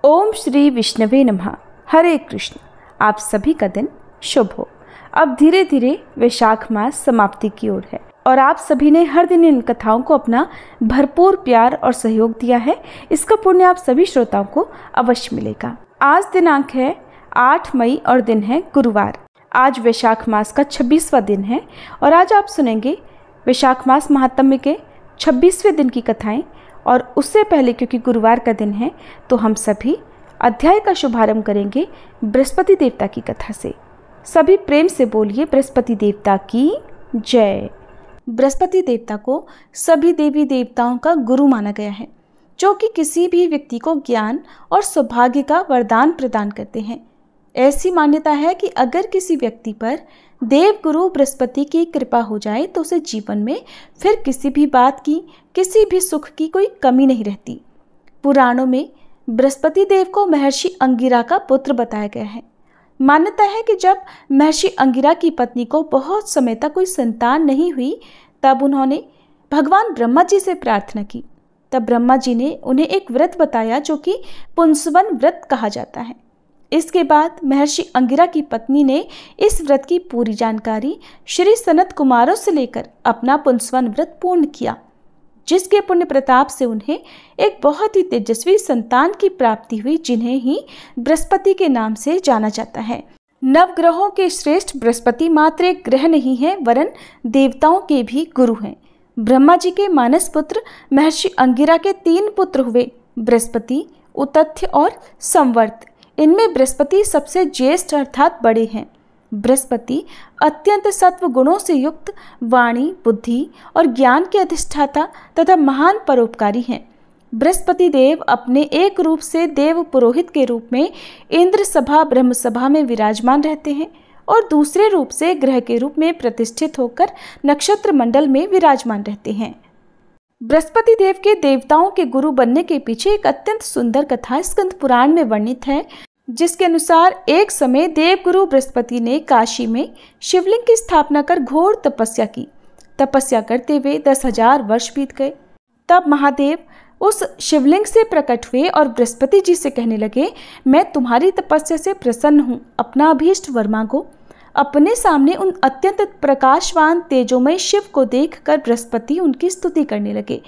ओम श्री विष्णवे नमः। हरे कृष्ण। आप सभी का दिन शुभ हो। अब धीरे धीरे वैशाख मास समाप्ति की ओर है और आप सभी ने हर दिन इन कथाओं को अपना भरपूर प्यार और सहयोग दिया है। इसका पुण्य आप सभी श्रोताओं को अवश्य मिलेगा। आज दिनांक है 8 मई और दिन है गुरुवार। आज वैशाख मास का 26वां दिन है और आज आप सुनेंगे वैशाख मास महात्म्य के 26वें दिन की कथाएं। और उससे पहले क्योंकि गुरुवार का दिन है तो हम सभी अध्याय का शुभारंभ करेंगे बृहस्पति देवता की कथा से। सभी प्रेम से बोलिए बृहस्पति देवता की जय। बृहस्पति देवता को सभी देवी देवताओं का गुरु माना गया है, जो कि किसी भी व्यक्ति को ज्ञान और सौभाग्य का वरदान प्रदान करते हैं। ऐसी मान्यता है कि अगर किसी व्यक्ति पर देव गुरु बृहस्पति की कृपा हो जाए तो उसे जीवन में फिर किसी भी बात की, किसी भी सुख की कोई कमी नहीं रहती। पुराणों में बृहस्पति देव को महर्षि अंगिरा का पुत्र बताया गया है। मान्यता है कि जब महर्षि अंगिरा की पत्नी को बहुत समय तक कोई संतान नहीं हुई, तब उन्होंने भगवान ब्रह्मा जी से प्रार्थना की। तब ब्रह्मा जी ने उन्हें एक व्रत बताया जो कि पुंसवन व्रत कहा जाता है। इसके बाद महर्षि अंगिरा की पत्नी ने इस व्रत की पूरी जानकारी श्री सनत कुमारों से लेकर अपना पुंसवन व्रत पूर्ण किया, जिसके पुण्य प्रताप से उन्हें एक बहुत ही तेजस्वी संतान की प्राप्ति हुई, जिन्हें ही बृहस्पति के नाम से जाना जाता है। नवग्रहों के श्रेष्ठ बृहस्पति मात्र एक ग्रह नहीं है, वरन देवताओं के भी गुरु हैं। ब्रह्मा जी के मानस पुत्र महर्षि अंगिरा के 3 पुत्र हुए, बृहस्पति, उतथ्य और संवर्त। इनमें बृहस्पति सबसे ज्येष्ठ अर्थात बड़े हैं। बृहस्पति अत्यंत सत्व गुणों से युक्त, वाणी, बुद्धि और ज्ञान के अधिष्ठाता तथा महान परोपकारी हैं। बृहस्पति देव अपने एक रूप से देव पुरोहित के रूप में इंद्र सभा ब्रह्म सभा में विराजमान रहते हैं और दूसरे रूप से ग्रह के रूप में प्रतिष्ठित होकर नक्षत्र मंडल में विराजमान रहते हैं। बृहस्पति देव के देवताओं के गुरु बनने के पीछे एक अत्यंत सुंदर कथा स्कंद पुराण में वर्णित है, जिसके अनुसार एक समय देवगुरु बृहस्पति ने काशी में शिवलिंग की स्थापना कर घोर तपस्या की। तपस्या करते हुए 10,000 वर्ष बीत गए। तब महादेव उस शिवलिंग से प्रकट हुए और बृहस्पति जी से कहने लगे, मैं तुम्हारी तपस्या से प्रसन्न हूँ, अपना अभीष्ट वर मांगो। अपने सामने उन अत्यंत प्रकाशवान तेजोमय शिव को देखकर बृहस्पति उनकी स्तुति करने लगे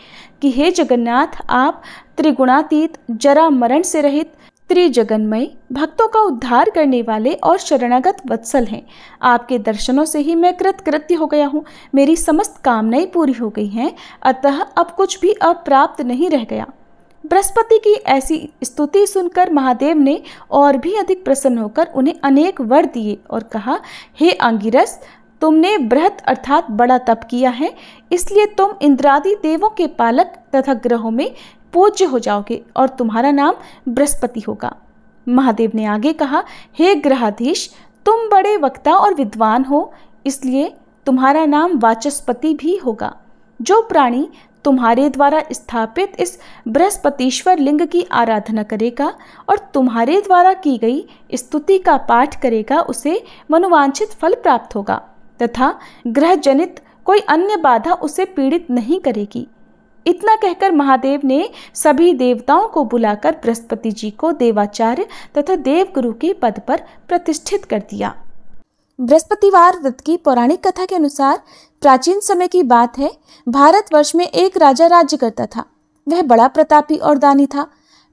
कि हे जगन्नाथ, आप त्रिगुणातीत, जरा मरण से रहित, त्रिजगन्मय, भक्तों का उद्धार करने वाले और शरणागत वत्सल हैं। आपके दर्शनों से ही मैं कृतकृत्य हो गया हूँ, मेरी समस्त कामनाएं पूरी हो गई हैं, अतः अब कुछ भी अप्राप्त नहीं रह गया। बृहस्पति की ऐसी स्तुति सुनकर महादेव ने और भी अधिक प्रसन्न होकर उन्हें अनेक वर दिए और कहा, हे अंगिरस, तुमने बृहत अर्थात बड़ा तप किया है, इसलिए तुम इंद्रादि देवों के पालक तथा ग्रहों में पूज्य हो जाओगे और तुम्हारा नाम बृहस्पति होगा। महादेव ने आगे कहा, हे ग्रहाधीश, तुम बड़े वक्ता और विद्वान हो, इसलिए तुम्हारा नाम वाचस्पति भी होगा। जो प्राणी तुम्हारे द्वारा स्थापित इस बृहस्पतिश्वर लिंग की आराधना करेगा और तुम्हारे द्वारा की गई स्तुति का पाठ करेगा, उसे मनोवांछित फल प्राप्त होगा तथा ग्रह जनित कोई अन्य बाधा उसे पीड़ित नहीं करेगी। इतना कहकर महादेव ने सभी देवताओं को बुलाकर बृहस्पति जी को देवाचार्य तथा देवगुरु के पद पर प्रतिष्ठित कर दिया। बृहस्पतिवार व्रत की पौराणिक कथा के अनुसार प्राचीन समय की बात है, भारतवर्ष में एक राजा राज्य करता था। वह बड़ा प्रतापी और दानी था।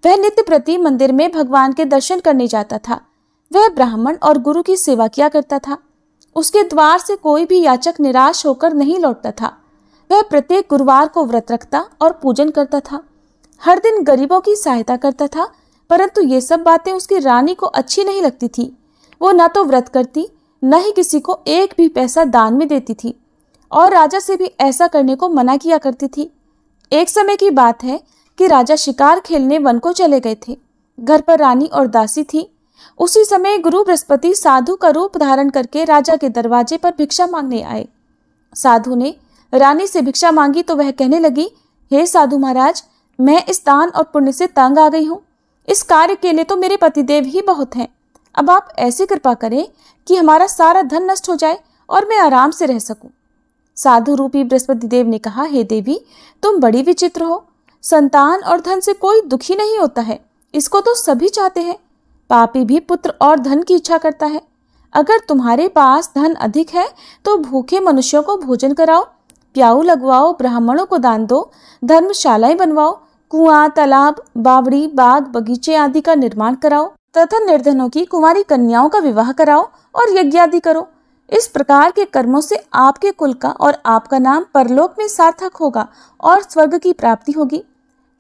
वह नित्य प्रति मंदिर में भगवान के दर्शन करने जाता था। वह ब्राह्मण और गुरु की सेवा किया करता था। उसके द्वार से कोई भी याचक निराश होकर नहीं लौटता था। वह प्रत्येक गुरुवार को व्रत रखता और पूजन करता था। हर दिन गरीबों की सहायता करता था, परंतु ये सब बातें उसकी रानी को अच्छी नहीं लगती थी। वो न तो व्रत करती, न ही किसी को एक भी पैसा दान में देती थी और राजा से भी ऐसा करने को मना किया करती थी। एक समय की बात है कि राजा शिकार खेलने वन को चले गए थे। घर पर रानी और दासी थी। उसी समय गुरु बृहस्पति साधु का रूप धारण करके राजा के दरवाजे पर भिक्षा मांगने आए। साधु ने रानी से भिक्षा मांगी तो वह कहने लगी, हे साधु महाराज, मैं इस दान और पुण्य से तंग आ गई हूँ। इस कार्य के लिए तो मेरे पतिदेव ही बहुत हैं। अब आप ऐसी कृपा करें कि हमारा सारा धन नष्ट हो जाए और मैं आराम से रह सकूं। साधु रूपी बृहस्पति देव ने कहा, हे देवी, तुम बड़ी विचित्र हो। संतान और धन से कोई दुखी नहीं होता है, इसको तो सभी चाहते हैं। पापी भी पुत्र और धन की इच्छा करता है। अगर तुम्हारे पास धन अधिक है तो भूखे मनुष्यों को भोजन कराओ, प्याऊ लगवाओ, ब्राह्मणों को दान दो, धर्मशालाएं बनवाओ, कुआं, तालाब, बावड़ी, बाग, बगीचे आदि का निर्माण कराओ तथा निर्धनों की कुंवारी कन्याओं का विवाह कराओ और यज्ञ आदि करो। इस प्रकार के कर्मों से आपके कुल का और आपका नाम परलोक में सार्थक होगा और स्वर्ग की प्राप्ति होगी।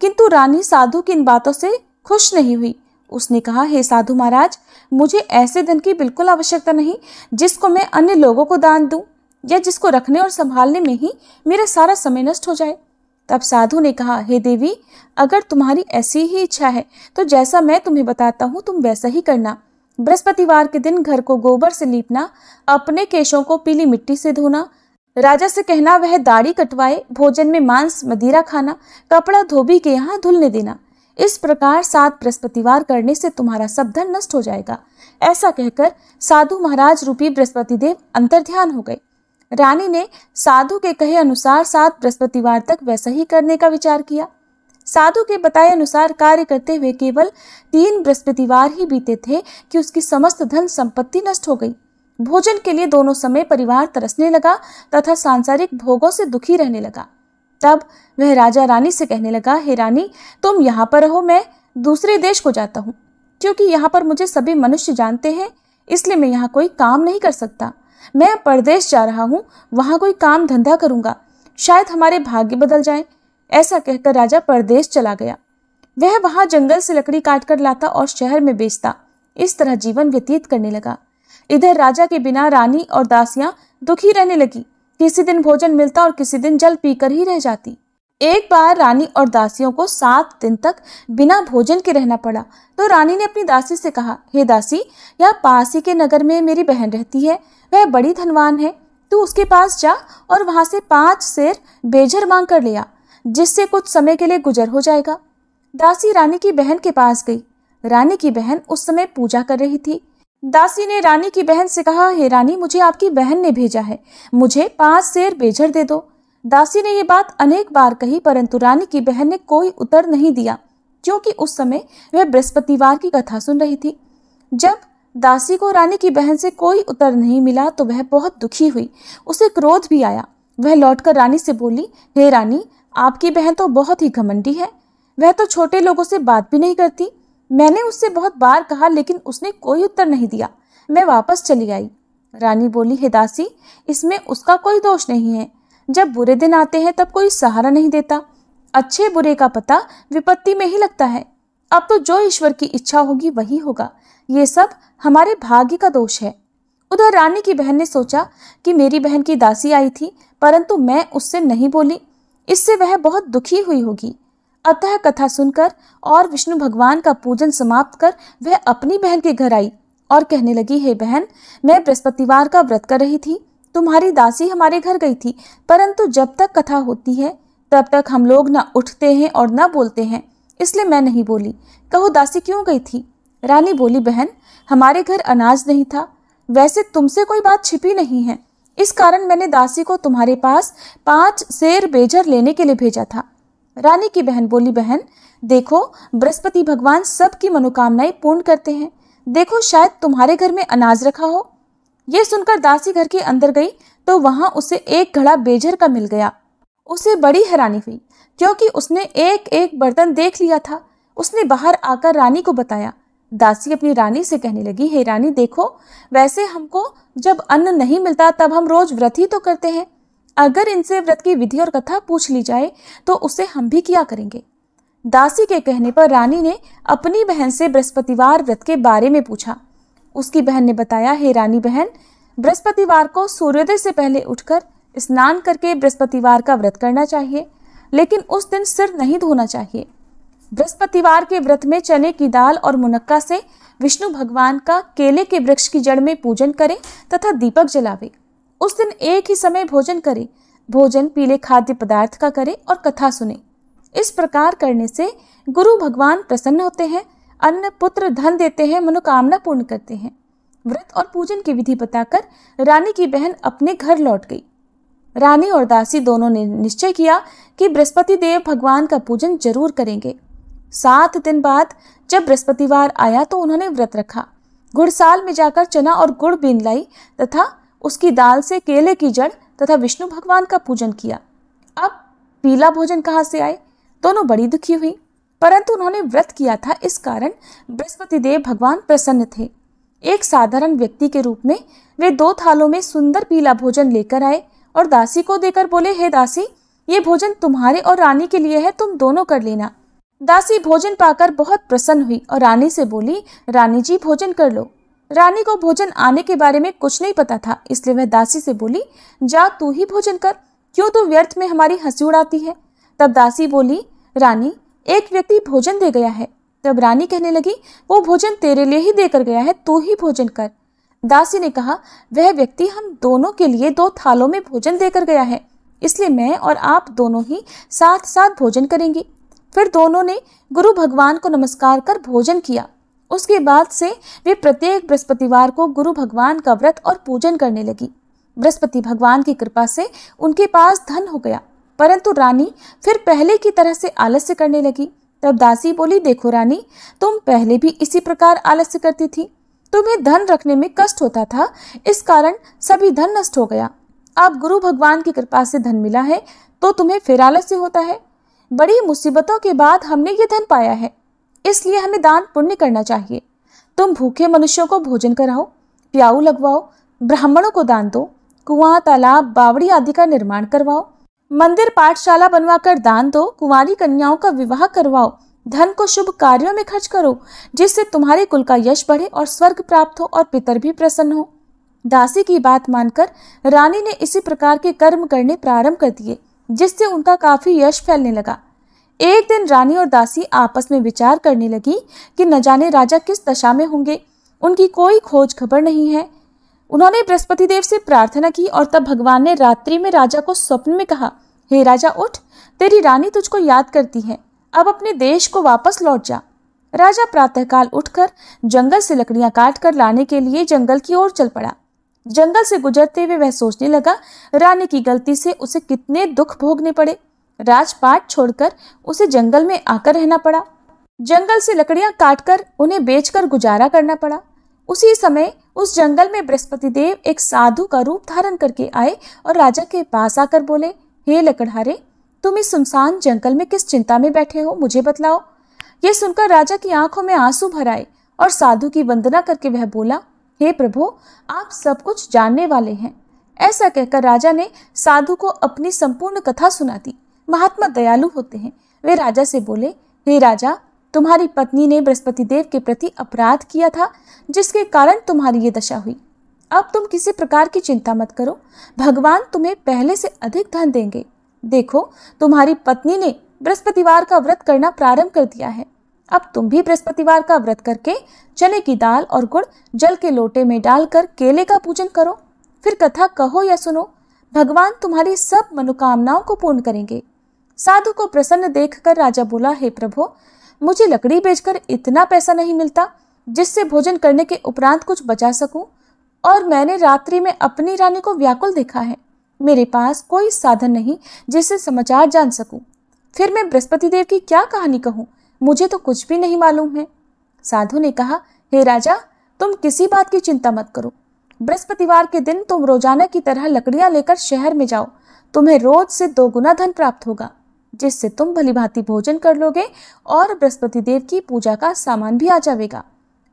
किंतु रानी साधु की इन बातों से खुश नहीं हुई। उसने कहा, हे साधु महाराज, मुझे ऐसे धन की बिल्कुल आवश्यकता नहीं जिसको मैं अन्य लोगों को दान दूं या जिसको रखने और संभालने में ही मेरा सारा समय नष्ट हो जाए। तब साधु ने कहा, हे देवी, अगर तुम्हारी ऐसी ही इच्छा है तो जैसा मैं तुम्हें बताता हूँ तुम वैसा ही करना। बृहस्पतिवार के दिन घर को गोबर से लीपना, अपने केशों को पीली मिट्टी से धोना, राजा से कहना वह दाढ़ी कटवाए, भोजन में मांस मदिरा खाना, कपड़ा धोबी के यहाँ धुलने देना। इस प्रकार 7 बृहस्पतिवार करने से तुम्हारा सब धन नष्ट हो जाएगा। ऐसा कहकर साधु महाराज रूपी बृहस्पति देव अंतर्ध्यान हो गए। रानी ने साधु के कहे अनुसार 7 बृहस्पतिवार तक वैसा ही करने का विचार किया। साधु के बताए अनुसार कार्य करते हुए केवल 3 बृहस्पतिवार ही बीते थे कि उसकी समस्त धन संपत्ति नष्ट हो गई। भोजन के लिए दोनों समय परिवार तरसने लगा तथा सांसारिक भोगों से दुखी रहने लगा। तब वह राजा रानी से कहने लगा, हे रानी, तुम यहाँ पर रहो, मैं दूसरे देश को जाता हूँ, क्योंकि यहाँ पर मुझे सभी मनुष्य जानते हैं, इसलिए मैं यहाँ कोई काम नहीं कर सकता। मैं परदेश जा रहा हूँ, वहाँ कोई काम धंधा करूँगा, शायद हमारे भाग्य बदल जाए। ऐसा कहकर राजा परदेश चला गया। वह वहां जंगल से लकड़ी काट कर लाता और शहर में बेचता। इस तरह जीवन व्यतीत करने लगा। इधर राजा के बिना रानी और दासियां दुखी रहने लगी। किसी दिन भोजन मिलता और किसी दिन जल पीकर ही रह जाती। एक बार रानी और दासियों को 7 दिन तक बिना भोजन के रहना पड़ा तो रानी ने अपनी दासी से कहा, हे दासी, यहाँ पास ही के नगर में मेरी बहन रहती है, वह बड़ी धनवान है, तू उसके पास जा और वहां से 5 सेर बेझर मांग कर ले आ, जिससे कुछ समय के लिए गुजर हो जाएगा। दासी रानी की बहन के पास गई। रानी की बहन उस समय पूजा कर रही थी। दासी ने रानी की बहन से कहा, हे रानी, मुझे आपकी बहन ने भेजा है, मुझे 5 सेर बेझर दे दो। दासी ने ये बात अनेक बार कही, परंतु रानी की बहन ने कोई उत्तर नहीं दिया, क्योंकि उस समय वह बृहस्पतिवार की कथा सुन रही थी। जब दासी को रानी की बहन से कोई उत्तर नहीं मिला तो वह बहुत दुखी हुई। उसे क्रोध भी आया। वह लौटकर रानी से बोली, हे रानी, आपकी बहन तो बहुत ही घमंडी है, वह तो छोटे लोगों से बात भी नहीं करती। मैंने उससे बहुत बार कहा लेकिन उसने कोई उत्तर नहीं दिया। मैं वापस चली आई। रानी बोली, हे दासी, इसमें उसका कोई दोष नहीं है। जब बुरे दिन आते हैं तब कोई सहारा नहीं देता। अच्छे बुरे का पता विपत्ति में ही लगता है। अब तो जो ईश्वर की इच्छा होगी वही होगा। ये सब हमारे भाग्य का दोष है। उधर रानी की बहन ने सोचा कि मेरी बहन की दासी आई थी, परंतु मैं उससे नहीं बोली, इससे वह बहुत दुखी हुई होगी। अतः कथा सुनकर और विष्णु भगवान का पूजन समाप्त कर वह अपनी बहन के घर आई और कहने लगी, हे बहन, मैं बृहस्पतिवार का व्रत कर रही थी, तुम्हारी दासी हमारे घर गई थी, परंतु जब तक कथा होती है तब तक हम लोग न उठते हैं और न बोलते हैं, इसलिए मैं नहीं बोली। कहो दासी क्यों गई थी? रानी बोली, बहन, हमारे घर अनाज नहीं था। वैसे तुमसे कोई बात छिपी नहीं है, इस कारण मैंने दासी को तुम्हारे पास 5 सेर बेझर लेने के लिए भेजा था। रानी की बहन बोली, बहन देखो, बृहस्पति भगवान सबकी मनोकामनाएं पूर्ण करते हैं। देखो, शायद तुम्हारे घर में अनाज रखा हो। ये सुनकर दासी घर के अंदर गई तो वहां उसे एक घड़ा बेझर का मिल गया। उसे बड़ी हैरानी हुई, क्योंकि उसने एक एक बर्तन देख लिया था। उसने बाहर आकर रानी को बताया। दासी अपनी रानी से कहने लगी, हे रानी, देखो, वैसे हमको जब अन्न नहीं मिलता तब हम रोज व्रत ही तो करते हैं। अगर इनसे व्रत की विधि और कथा पूछ ली जाए तो उसे हम भी किया करेंगे। दासी के कहने पर रानी ने अपनी बहन से बृहस्पतिवार व्रत के बारे में पूछा। उसकी बहन ने बताया, हे रानी बहन, बृहस्पतिवार को सूर्योदय से पहले उठकर स्नान करके बृहस्पतिवार का व्रत करना चाहिए, लेकिन उस दिन सिर नहीं धोना चाहिए। बृहस्पतिवार के व्रत में चने की दाल और मुनक्का से विष्णु भगवान का केले के वृक्ष की जड़ में पूजन करें तथा दीपक जलावे। उस दिन एक ही समय भोजन करें। भोजन पीले खाद्य पदार्थ का करें और कथा सुने। इस प्रकार करने से गुरु भगवान प्रसन्न होते हैं, अन्न पुत्र धन देते हैं, मनोकामना पूर्ण करते हैं। व्रत और पूजन की विधि बताकर रानी की बहन अपने घर लौट गई। रानी और दासी दोनों ने निश्चय किया कि बृहस्पति देव भगवान का पूजन जरूर करेंगे। 7 दिन बाद जब बृहस्पतिवार आया तो उन्होंने व्रत रखा। घुड़साल में जाकर चना और गुड़ बीन लाई तथा उसकी दाल से केले की जड़ तथा विष्णु भगवान का पूजन किया। अब पीला भोजन कहाँ से आए? दोनों बड़ी दुखी हुई, परंतु उन्होंने व्रत किया था, इस कारण बृहस्पति देव भगवान प्रसन्न थे। एक साधारण व्यक्ति के रूप में वे 2 थालों में सुंदर पीला भोजन लेकर आए और दासी को देकर बोले, हे दासी, ये भोजन तुम्हारे और रानी के लिए है, तुम दोनों कर लेना। दासी भोजन पाकर बहुत प्रसन्न हुई और रानी से बोली, रानी जी भोजन कर लो। रानी को भोजन आने के बारे में कुछ नहीं पता था, इसलिए वह दासी से बोली, जा तू ही भोजन कर, क्यों तू व्यर्थ में हमारी हंसी उड़ाती है। तब दासी बोली, रानी, एक व्यक्ति भोजन दे गया है। तब रानी कहने लगी, वो भोजन तेरे लिए ही देकर गया है, तू ही भोजन कर। दासी ने कहा, वह व्यक्ति हम दोनों के लिए 2 थालों में भोजन देकर गया है, इसलिए मैं और आप दोनों ही साथ साथ भोजन करेंगे। फिर दोनों ने गुरु भगवान को नमस्कार कर भोजन किया। उसके बाद से वे प्रत्येक बृहस्पतिवार को गुरु भगवान का व्रत और पूजन करने लगी। बृहस्पति भगवान की कृपा से उनके पास धन हो गया, परंतु रानी फिर पहले की तरह से आलस्य करने लगी। तब दासी बोली, देखो रानी, तुम पहले भी इसी प्रकार आलस्य करती थी, तुम्हें धन रखने में कष्ट होता था, इस कारण सभी धन नष्ट हो गया। अब गुरु भगवान की कृपा से धन मिला है तो तुम्हें फिर आलस्य होता है। बड़ी मुसीबतों के बाद हमने ये धन पाया है, इसलिए हमें दान पुण्य करना चाहिए। तुम भूखे मनुष्यों को भोजन कराओ, प्याऊ लगवाओ, ब्राह्मणों को दान दो, कुआं, तालाब, बावड़ी आदि का निर्माण करवाओ, मंदिर पाठशाला बनवाकर दान दो, कुंवारी कन्याओं का विवाह करवाओ, धन को शुभ कार्यों में खर्च करो, जिससे तुम्हारे कुल का यश बढ़े और स्वर्ग प्राप्त हो और पितर भी प्रसन्न हो। दासी की बात मानकर रानी ने इसी प्रकार के कर्म करने प्रारंभ कर दिए, जिससे उनका काफी यश फैलने लगा। एक दिन रानी और दासी आपस में विचार करने लगी कि न जाने राजा किस दशा में होंगे, उनकी कोई खोज खबर नहीं है। उन्होंने बृहस्पति देव से प्रार्थना की और तब भगवान ने रात्रि में राजा को स्वप्न में कहा, हे राजा उठ, तेरी रानी तुझको याद करती है, अब अपने देश को वापस लौट जा। राजा प्रातःकाल उठकर जंगल से लकड़ियां काट कर लाने के लिए जंगल की ओर चल पड़ा। जंगल से गुजरते हुए वह सोचने लगा, रानी की गलती से उसे कितने दुख भोगने पड़े। राजपाट छोड़कर उसे जंगल में आकर रहना पड़ा। जंगल से लकड़ियां काटकर उन्हें बेचकर गुजारा करना पड़ा। उसी समय उस जंगल में बृहस्पति देव एक साधु का रूप धारण करके आए और राजा के पास आकर बोले, हे लकड़हारे, तुम इस सुनसान जंगल में किस चिंता में बैठे हो, मुझे बतलाओ। यह सुनकर राजा की आंखों में आंसू भर आए और साधु की वंदना करके वह बोला, हे प्रभु, आप सब कुछ जानने वाले हैं। ऐसा कहकर राजा ने साधु को अपनी संपूर्ण कथा सुना दी। महात्मा दयालु होते हैं। वे राजा से बोले, हे राजा, तुम्हारी पत्नी ने बृहस्पति देव के प्रति अपराध किया था, जिसके कारण तुम्हारी ये दशा हुई। अब तुम किसी प्रकार की चिंता मत करो, भगवान तुम्हें पहले से अधिक धन देंगे। देखो, तुम्हारी पत्नी ने बृहस्पतिवार का व्रत करना प्रारंभ कर दिया है। अब तुम भी बृहस्पतिवार का व्रत करके चने की दाल और गुड़ जल के लोटे में डालकर केले का पूजन करो, फिर कथा कहो या सुनो, भगवान तुम्हारी सब मनोकामनाओं को पूर्ण करेंगे। साधु को प्रसन्न देखकर राजा बोला, हे प्रभु, मुझे लकड़ी बेचकर इतना पैसा नहीं मिलता जिससे भोजन करने के उपरांत कुछ बचा सकूं, और मैंने रात्रि में अपनी रानी को व्याकुल देखा है। मेरे पास कोई साधन नहीं जिससे समाचार जान सकूं। फिर मैं बृहस्पति देव की क्या कहानी कहूं, मुझे तो कुछ भी नहीं मालूम है। साधु ने कहा, हे राजा, तुम किसी बात की चिंता मत करो। बृहस्पतिवार के दिन तुम रोजाना की तरह लकड़ियां लेकर शहर में जाओ, तुम्हें रोज से 2 गुना धन प्राप्त होगा, जिससे तुम भलीभांति भोजन कर लोगे और बृहस्पति देव की पूजा का सामान भी आ जाएगा।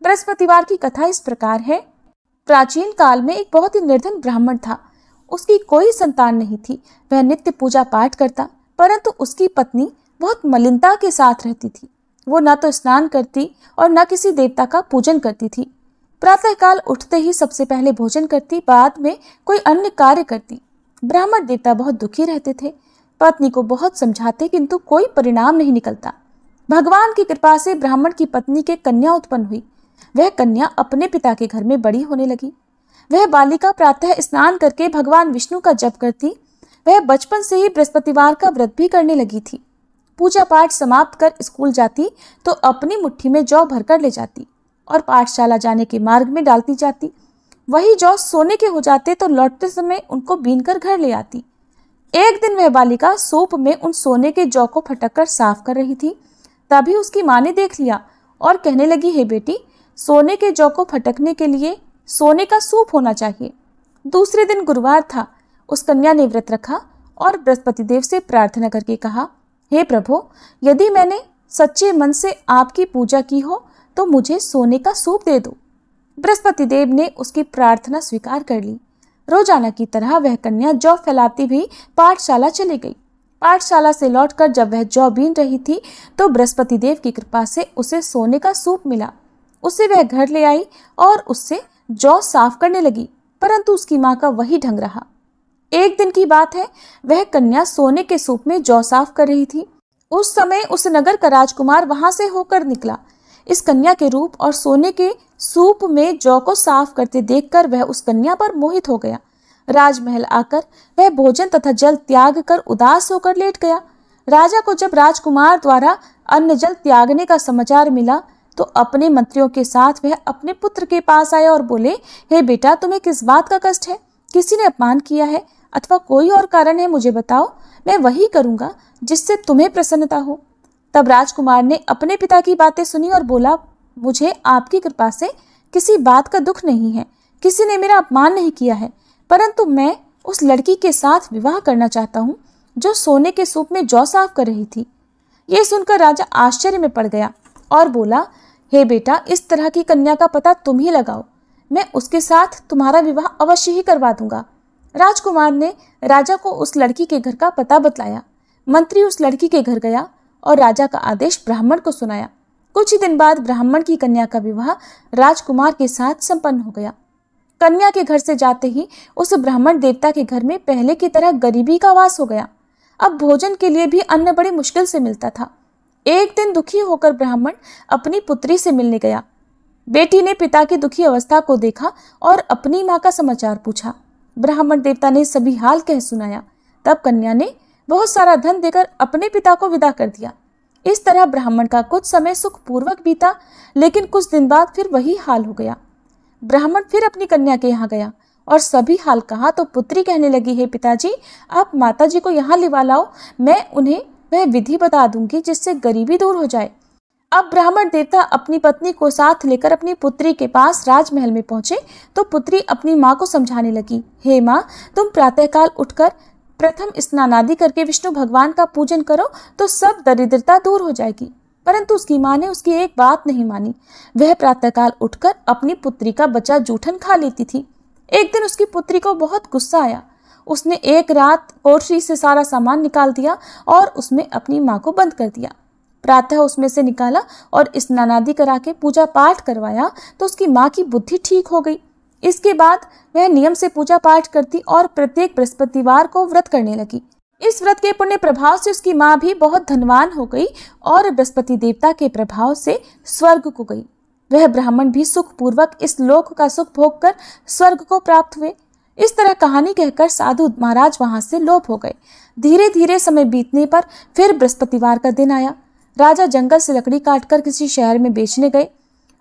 बृहस्पतिवार की कथा इस प्रकार है। प्राचीन काल में एक बहुत ही निर्धन ब्राह्मण था। उसकी कोई संतान नहीं थी। वह नित्य पूजा पाठ करता, परंतु उसकी पत्नी बहुत मलिनता के साथ रहती थी। वो न तो स्नान करती और न किसी देवता का पूजन करती थी। प्रातःकाल उठते ही सबसे पहले भोजन करती, बाद में कोई अन्य कार्य करती। ब्राह्मण देवता बहुत दुखी रहते थे। पत्नी को बहुत समझाते, किंतु कोई परिणाम नहीं निकलता। भगवान की कृपा से ब्राह्मण की पत्नी के कन्या उत्पन्न हुई। वह कन्या अपने पिता के घर में बड़ी होने लगी। वह बालिका प्रातः स्नान करके भगवान विष्णु का जप करती। वह बचपन से ही बृहस्पतिवार का व्रत भी करने लगी थी। पूजा पाठ समाप्त कर स्कूल जाती तो अपनी मुट्ठी में जौ भरकर ले जाती और पाठशाला जाने के मार्ग में डालती जाती। वही जौ सोने के हो जाते तो लौटते समय उनको बीनकर घर ले आती। एक दिन वह बालिका सूप में उन सोने के जौ को फटक कर साफ कर रही थी। तभी उसकी माँ ने देख लिया और कहने लगी, हे बेटी, सोने के जौ को फटकने के लिए सोने का सूप होना चाहिए। दूसरे दिन गुरुवार था। उस कन्या ने व्रत रखा और बृहस्पति देव से प्रार्थना करके कहा, हे प्रभु, यदि मैंने सच्चे मन से आपकी पूजा की हो तो मुझे सोने का सूप दे दो। बृहस्पति देव ने उसकी प्रार्थना स्वीकार कर ली। रोजाना की तरह वह कन्या जौ फैलाती हुई पाठशाला चली गई। पाठशाला से लौटकर जब वह जौ बीन रही थी तो बृहस्पति देव की कृपा से उसे सोने का सूप मिला। उसे वह घर ले आई और उससे जौ साफ करने लगी, परंतु उसकी माँ का वही ढंग रहा। एक दिन की बात है, वह कन्या सोने के सूप में जौ साफ कर रही थी। उस समय उस नगर का राजकुमार वहां से होकर निकला। इस कन्या के रूप और सोने के सूप में जौ को साफ करते देखकर वह उस कन्या पर मोहित हो गया। राजमहल आकर वह भोजन तथा जल त्याग कर उदास होकर लेट गया। राजा को जब राजकुमार द्वारा अन्न जल त्यागने का समाचार मिला तो अपने मंत्रियों के साथ वह अपने पुत्र के पास आया और बोले, हे बेटा, तुम्हें किस बात का कष्ट है? किसी ने अपमान किया है अथवा कोई और कारण है? मुझे बताओ, मैं वही करूंगा जिससे तुम्हें प्रसन्नता हो। तब राजकुमार ने अपने पिता की बातें सुनी और बोला, मुझे आपकी कृपा से किसी बात का दुख नहीं है, किसी ने मेरा अपमान नहीं किया है, परंतु मैं उस लड़की के साथ विवाह करना चाहता हूँ जो सोने के सूप में जौ साफ कर रही थी। ये सुनकर राजा आश्चर्य में पड़ गया और बोला, हे बेटा, इस तरह की कन्या का पता तुम ही लगाओ, मैं उसके साथ तुम्हारा विवाह अवश्य ही करवा दूंगा। राजकुमार ने राजा को उस लड़की के घर का पता बतलाया। मंत्री उस लड़की के घर गया और राजा का आदेश ब्राह्मण को सुनाया। कुछ ही दिन बाद ब्राह्मण की कन्या का विवाह राजकुमार के साथ संपन्न हो गया। कन्या के घर से जाते ही उस ब्राह्मण देवता के घर में पहले की तरह गरीबी का वास हो गया। अब भोजन के लिए भी अन्न बड़ी मुश्किल से मिलता था। एक दिन दुखी होकर ब्राह्मण अपनी पुत्री से मिलने गया। बेटी ने पिता की दुखी अवस्था को देखा और अपनी माँ का समाचार पूछा। ब्राह्मण देवता ने सभी हाल कह सुनाया। तब कन्या ने बहुत सारा धन देकर अपने पिता को विदा कर दिया। इस तरह ब्राह्मण का कुछ समय सुखपूर्वक बीता, लेकिन कुछ दिन बाद फिर वही हाल हो गया। ब्राह्मण फिर अपनी कन्या के यहाँ गया और सभी हाल कहा तो पुत्री कहने लगी, हे पिताजी, आप माताजी को यहाँ लिवा लाओ, मैं उन्हें वह विधि बता दूंगी जिससे गरीबी दूर हो जाए। अब ब्राह्मण देवता अपनी पत्नी को साथ लेकर अपनी पुत्री के पास राजमहल में पहुंचे तो पुत्री अपनी माँ को समझाने लगी, हे माँ, तुम प्रातःकाल उठकर प्रथम स्नान आदि करके विष्णु भगवान का पूजन करो तो सब दरिद्रता दूर हो जाएगी। परंतु उसकी माँ ने उसकी एक बात नहीं मानी। वह प्रातःकाल उठकर अपनी पुत्री का बचा जूठन खा लेती थी। एक दिन उसकी पुत्री को बहुत गुस्सा आया। उसने एक रात कोठरी से सारा सामान निकाल दिया और उसमें अपनी माँ को बंद कर दिया। प्रातः उसमें से निकाला और स्नान आदि करा के पूजा पाठ करवाया तो उसकी माँ की बुद्धि ठीक हो गई। इसके बाद वह नियम से पूजा पाठ करती और प्रत्येक बृहस्पतिवार को व्रत करने लगी। इस व्रत के पुण्य प्रभाव से उसकी माँ भी बहुत धनवान हो गई और बृहस्पति देवता के प्रभाव से स्वर्ग को गई। वह ब्राह्मण भी सुखपूर्वक इस लोक का सुख भोग कर स्वर्ग को प्राप्त हुए। इस तरह कहानी कहकर साधु महाराज वहां से लोप हो गए। धीरे धीरे समय बीतने पर फिर बृहस्पतिवार का दिन आया। राजा जंगल से लकड़ी काटकर किसी शहर में बेचने गए।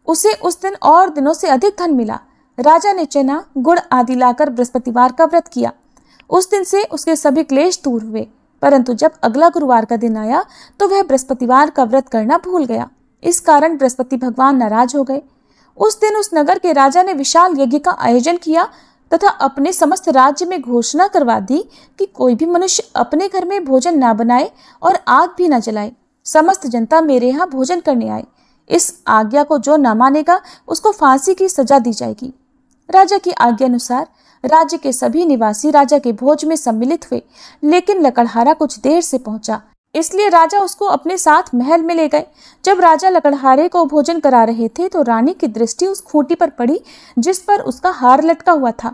उसे उस दिन और दिनों से अधिक धन मिला। राजा ने चना, गुड़ आदि लाकर बृहस्पतिवार का व्रत किया। उस दिन से उसके सभी क्लेश दूर हुए। परंतु जब अगला गुरुवार का दिन आया तो वह बृहस्पतिवार का व्रत करना भूल गया। इस कारण बृहस्पति भगवान नाराज हो गए। उस दिन उस नगर के राजा ने विशाल यज्ञ का आयोजन किया तथा अपने समस्त राज्य में घोषणा करवा दी कि कोई भी मनुष्य अपने घर में भोजन ना बनाए और आग भी ना जलाए। समस्त जनता मेरे यहाँ भोजन करने आए। इस आज्ञा को जो न मानेगा उसको फांसी की सजा दी जाएगी। राजा की आज्ञा अनुसार राज्य के सभी निवासी राजा के भोज में सम्मिलित हुए, लेकिन लकड़हारा कुछ देर से पहुंचा, इसलिए राजा उसको अपने साथ महल में ले गए। जब राजा लकड़हारे को भोजन करा रहे थे तो रानी की दृष्टि उस खूंटी पर पड़ी जिस पर उसका हार लटका हुआ था।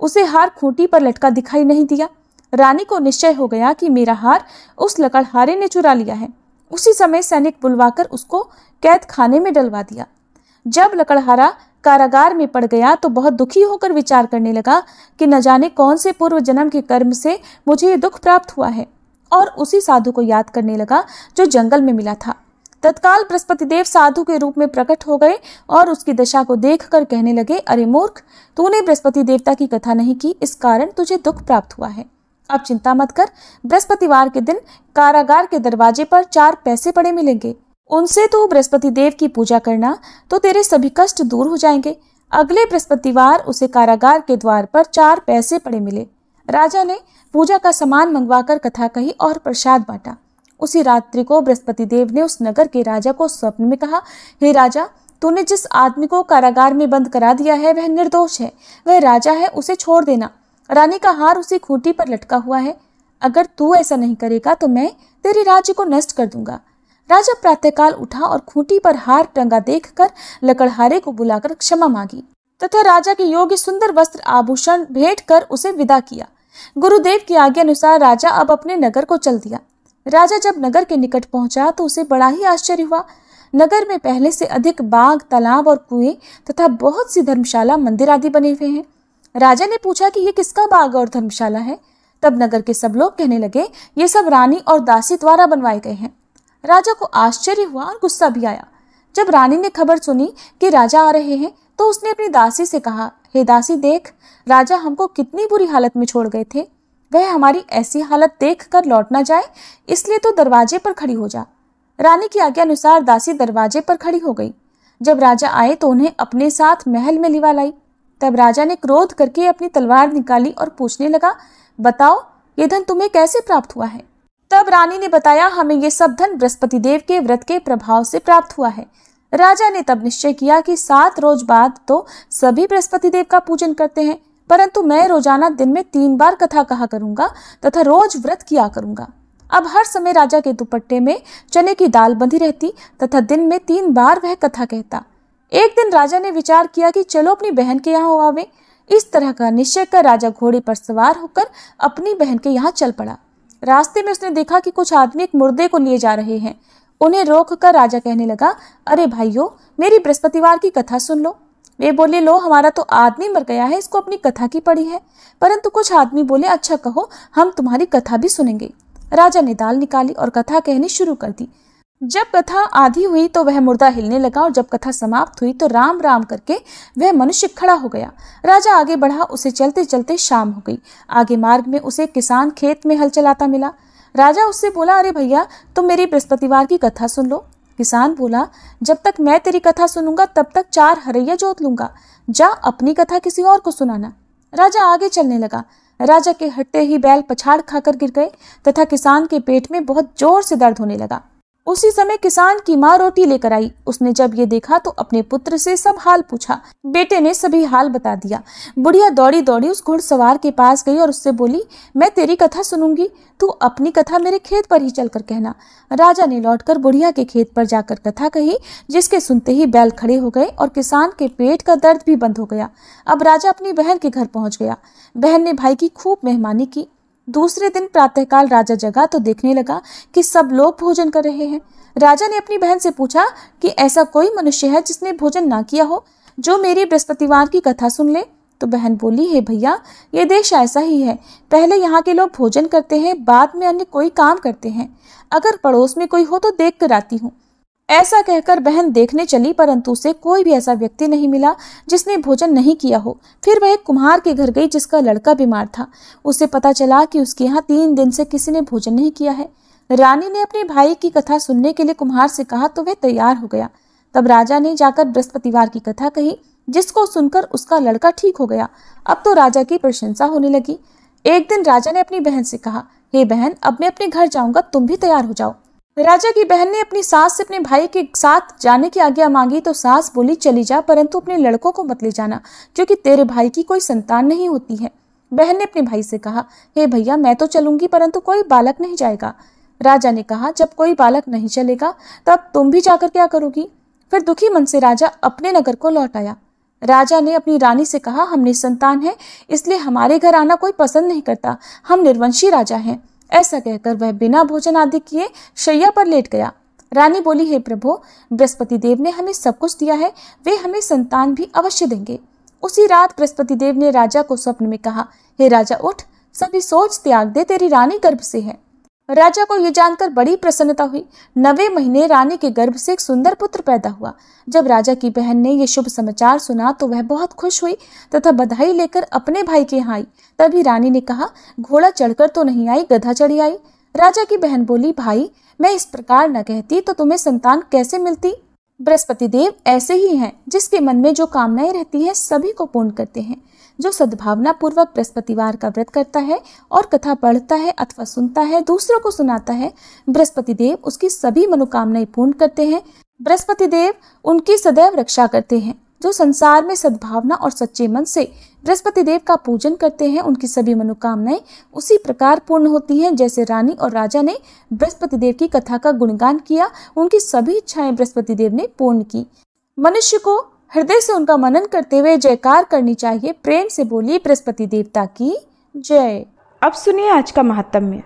उसे हार खूंटी पर लटका दिखाई नहीं दिया। रानी को निश्चय हो गया कि मेरा हार उस लकड़हारे ने चुरा लिया है। उसी समय सैनिक बुलवाकर उसको कैद खाने में डलवा दिया। जब लकड़हारा कारागार में पड़ गया तो बहुत दुखी होकर विचार करने लगा कि न जाने कौन से पूर्व जन्म के कर्म से मुझे ये दुख प्राप्त हुआ है, और उसी साधु को याद करने लगा जो जंगल में मिला था। तत्काल बृहस्पति देव साधु के रूप में प्रकट हो गए और उसकी दशा को देखकर कहने लगे, अरे मूर्ख, तूने बृहस्पति देवता की कथा नहीं की, इस कारण तुझे दुख प्राप्त हुआ है। अब चिंता मत कर, बृहस्पतिवार के दिन कारागार के दरवाजे पर 4 पैसे पड़े मिलेंगे, उनसे तो बृहस्पति देव की पूजा करना तो तेरे सभी कष्ट दूर हो जाएंगे। अगले बृहस्पतिवार उसे कारागार के द्वार पर 4 पैसे पड़े मिले। राजा ने पूजा का सामान मंगवाकर कथा कही और प्रसाद बांटा। उसी रात्रि को बृहस्पति देव ने उस नगर के राजा को स्वप्न में कहा, हे राजा, तूने जिस आदमी को कारागार में बंद करा दिया है वह निर्दोष है, वह राजा है, उसे छोड़ देना। रानी का हार उसी खूंटी पर लटका हुआ है। अगर तू ऐसा नहीं करेगा तो मैं तेरे राज्य को नष्ट कर दूंगा। राजा प्रातःकाल उठा और खूंटी पर हार टंगा देखकर लकड़हारे को बुलाकर क्षमा मांगी तथा राजा के योग्य सुंदर वस्त्र आभूषण भेंट कर उसे विदा किया। गुरुदेव की आज्ञा अनुसार राजा अब अपने नगर को चल दिया। राजा जब नगर के निकट पहुंचा तो उसे बड़ा ही आश्चर्य हुआ। नगर में पहले से अधिक बाग, तालाब और कुएं तथा बहुत सी धर्मशाला, मंदिर आदि बने हुए हैं। राजा ने पूछा कि ये किसका बाग और धर्मशाला है। तब नगर के सब लोग कहने लगे, ये सब रानी और दासी द्वारा बनवाए गए हैं। राजा को आश्चर्य हुआ और गुस्सा भी आया। जब रानी ने खबर सुनी कि राजा आ रहे हैं तो उसने अपनी दासी से कहा, हे दासी, देख, राजा हमको कितनी बुरी हालत में छोड़ गए थे। वह हमारी ऐसी हालत देख कर लौट ना जाए, इसलिए तो दरवाजे पर खड़ी हो जा। रानी की आज्ञा अनुसार दासी दरवाजे पर खड़ी हो गई। जब राजा आए तो उन्हें अपने साथ महल में लिवा लाई। तब राजा ने क्रोध करके अपनी तलवार निकाली और पूछने लगा, बताओ, ये धन तुम्हें कैसे प्राप्त हुआ है। तब रानी ने बताया, हमें ये सब धन बृहस्पति देव के व्रत के प्रभाव से प्राप्त हुआ है। राजा ने तब निश्चय किया कि 7 रोज बाद तो सभी बृहस्पति देव का पूजन करते हैं, परंतु मैं रोजाना दिन में 3 बार कथा कहा करूंगा तथा रोज व्रत किया करूंगा। अब हर समय राजा के दुपट्टे में चने की दाल बंधी रहती तथा दिन में 3 बार वह कथा कहता। एक दिन राजा ने विचार किया कि चलो अपनी बहन के यहाँ हो आवे। इस तरह का निश्चय कर राजा घोड़े पर सवार होकर अपनी बहन के यहाँ चल पड़ा। रास्ते में उसने देखा कि कुछ आदमी एक मुर्दे को लिए जा रहे हैं। उन्हें रोककर राजा कहने लगा, अरे भाइयों, मेरी बृहस्पतिवार की कथा सुन लो। वे बोले, लो, हमारा तो आदमी मर गया है, इसको अपनी कथा की पड़ी है। परंतु कुछ आदमी बोले, अच्छा कहो, हम तुम्हारी कथा भी सुनेंगे। राजा ने दाल निकाली और कथा कहनी शुरू कर दी। जब कथा आधी हुई तो वह मुर्दा हिलने लगा और जब कथा समाप्त हुई तो राम राम करके वह मनुष्य खड़ा हो गया। राजा आगे बढ़ा, उसे चलते चलते शाम हो गई। आगे मार्ग में उसे किसान खेत में हल चलाता मिला। राजा उससे बोला, अरे भैया, तुम मेरी बृहस्पतिवार की कथा सुन लो। किसान बोला, जब तक मैं तेरी कथा सुनूंगा तब तक 4 हरैया जोत लूंगा। जा, अपनी कथा किसी और को सुनाना। राजा आगे चलने लगा। राजा के हटते ही बैल पछाड़ खाकर गिर गए तथा किसान के पेट में बहुत जोर से दर्द होने लगा। उसी समय किसान की माँ रोटी लेकर आई। उसने जब ये देखा तो अपने पुत्र से सब हाल पूछा। बेटे ने सभी हाल बता दिया। बुढ़िया दौड़ी दौड़ी उस घुड़सवार के पास गई और उससे बोली, मैं तेरी कथा सुनूंगी, तू अपनी कथा मेरे खेत पर ही चलकर कहना। राजा ने लौटकर बुढ़िया के खेत पर जाकर कथा कही, जिसके सुनते ही बैल खड़े हो गए और किसान के पेट का दर्द भी बंद हो गया। अब राजा अपनी बहन के घर पहुंच गया। बहन ने भाई की खूब मेहमानी की। दूसरे दिन प्रातःकाल राजा जगा तो देखने लगा कि सब लोग भोजन कर रहे हैं। राजा ने अपनी बहन से पूछा कि ऐसा कोई मनुष्य है जिसने भोजन ना किया हो, जो मेरी बृहस्पतिवार की कथा सुन ले। तो बहन बोली, हे भैया, ये देश ऐसा ही है। पहले यहाँ के लोग भोजन करते हैं, बाद में अन्य कोई काम करते हैं। अगर पड़ोस में कोई हो तो देख कर आती हूँ। ऐसा कहकर बहन देखने चली, परंतु उसे कोई भी ऐसा व्यक्ति नहीं मिला जिसने भोजन नहीं किया हो। फिर वह एक कुम्हार के घर गई जिसका लड़का बीमार था। उसे पता चला कि उसके यहाँ 3 दिन से किसी ने भोजन नहीं किया है। रानी ने अपने भाई की कथा सुनने के लिए कुम्हार से कहा तो वह तैयार हो गया। तब राजा ने जाकर बृहस्पतिवार की कथा कही, जिसको सुनकर उसका लड़का ठीक हो गया। अब तो राजा की प्रशंसा होने लगी। एक दिन राजा ने अपनी बहन से कहा, हे बहन, अब मैं अपने घर जाऊंगा, तुम भी तैयार हो जाओ। राजा की बहन ने अपनी सास से अपने भाई के साथ जाने की आज्ञा मांगी तो सास बोली, चली जा, परंतु अपने लड़कों को मत ले जाना, क्योंकि तेरे भाई की कोई संतान नहीं होती है। बहन ने अपने भाई से कहा, हे भैया, मैं तो चलूंगी, परंतु कोई बालक नहीं जाएगा। राजा ने कहा, जब कोई बालक नहीं चलेगा तब तुम भी जाकर क्या करोगी। फिर दुखी मन से राजा अपने नगर को लौट आया। राजा ने अपनी रानी से कहा, हम निसंतान हैं, इसलिए हमारे घर आना कोई पसंद नहीं करता। हम निर्वंशी राजा हैं। ऐसा कहकर वह बिना भोजन आदि किए शैया पर लेट गया। रानी बोली, हे प्रभु, बृहस्पति देव ने हमें सब कुछ दिया है, वे हमें संतान भी अवश्य देंगे। उसी रात बृहस्पति देव ने राजा को स्वप्न में कहा, हे राजा, उठ, सभी सोच त्याग दे, तेरी रानी गर्भ से है। राजा को यह जानकर बड़ी प्रसन्नता हुई। 9वें महीने रानी के गर्भ से एक सुंदर पुत्र पैदा हुआ। जब राजा की बहन ने यह शुभ समाचार सुना तो वह बहुत खुश हुई तथा बधाई लेकर अपने भाई के यहाँ आई। तभी रानी ने कहा, घोड़ा चढ़कर तो नहीं आई, गधा चढ़ी आई। राजा की बहन बोली, भाई, मैं इस प्रकार न कहती तो तुम्हें संतान कैसे मिलती। बृहस्पति देव ऐसे ही हैं, जिसके मन में जो कामनाएं रहती हैं सभी को पूर्ण करते हैं। जो सद्भावना पूर्वक बृहस्पतिवार का व्रत करता है और कथा पढ़ता है अथवा सुनता है, दूसरों को सुनाता है, बृहस्पति देव उसकी सभी मनोकामनाएं पूर्ण करते हैं। बृहस्पति देव उनकी सदैव रक्षा करते हैं। जो संसार में सद्भावना और सच्चे मन से बृहस्पति देव का पूजन करते हैं, उनकी सभी मनोकामनाएं उसी प्रकार पूर्ण होती हैं जैसे रानी और राजा ने बृहस्पति देव की कथा का गुणगान किया, उनकी सभी इच्छाएं बृहस्पति देव ने पूर्ण की। मनुष्य को हृदय से उनका मनन करते हुए जयकार करनी चाहिए। प्रेम से बोलिए बृहस्पति देवता की जय। अब सुनिए आज का महात्म्य।